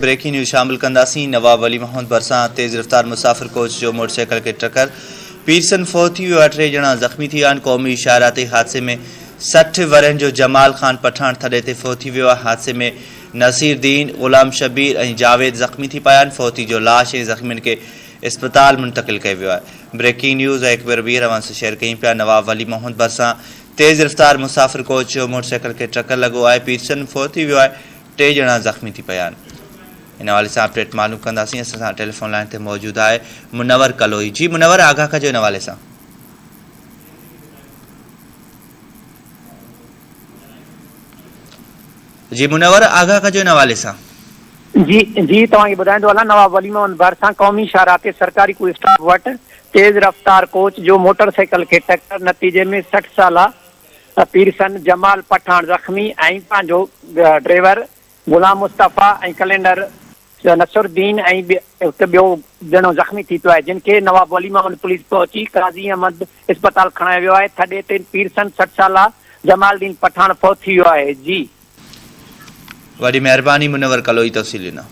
Breaking news शामिल कंदासीं। नवाब वली मोहम्मद भरसां तेज़ रफ्तार मुसाफ़िर कोच जो मोटरसाइकिल खे टक्कर, पीरसन फौत थी वियो आहे। 3 ॼणा ज़ख़्मी थी विया आहिनि। क़ौमी इशाराती हादसे में 60 वरनि जो जमाल ख़ान पठान थॾे ते फौत थी वियो आहे। हादसे में नसीर दीन, ग़ुलाम शबीर ऐं जावेद ज़ख़्मी थी पिया आहिनि। फौती जो लाश ऐं ज़ख़्मियुनि खे इस्पताल मुंतक़िल कयो वियो आहे। ब्रेकिंग न्यूज़ हिकु भेरो ॿीहर अवां सां शेयर कयूं पिया। नवाब वली मोहम्मद भरसां तेज़ रफ्तार मुसाफ़िर कोच जो मोटरसाइकिल खे टक्कर लॻो आहे। पीरसन फौत थी वियो आहे। 3 ॼणा ज़ख़्मी थी पिया आहिनि। इन हवाले से अपडेट मालूम कंदासीं। असां सां टेलीफोन लाइन ते मौजूद है मुनवर कलोई। जी मुनवर, आगाह कजो इन हवाले से। जी मुनवर, आगाह कजो इन हवाले से। जी जी तव्हांखे ॿुधाईंदो हलां, नवाब वली मोहम्मद भरसां क़ौमी शाहराह सरकारी कोई स्टाफ वटि तेज़ रफ्तार कोच जो मोटरसाइकिल खे टक्कर, नतीजे में 60 साला पीरसन जमाल पठान ज़ख़्मी ऐं पंहिंजो ड्राइवर ग़ुलाम मुस्तफ़ा ऐं कैलेंडर नसरुद्दीन ऐं हिकु ॿियो ॼणो ज़ख़्मी थी पियो आहे, जिन खे नवाब वली मोहम्मद पुलिस पहुची काज़ी अहमद इस्पताल खणायो वियो आहे। थॾे ते पीरसन 60 साला जमालदीन पठान फौत थी वियो आहे। जी वॾी महिरबानी मुनवर कलोई तफ़सील ॾिना।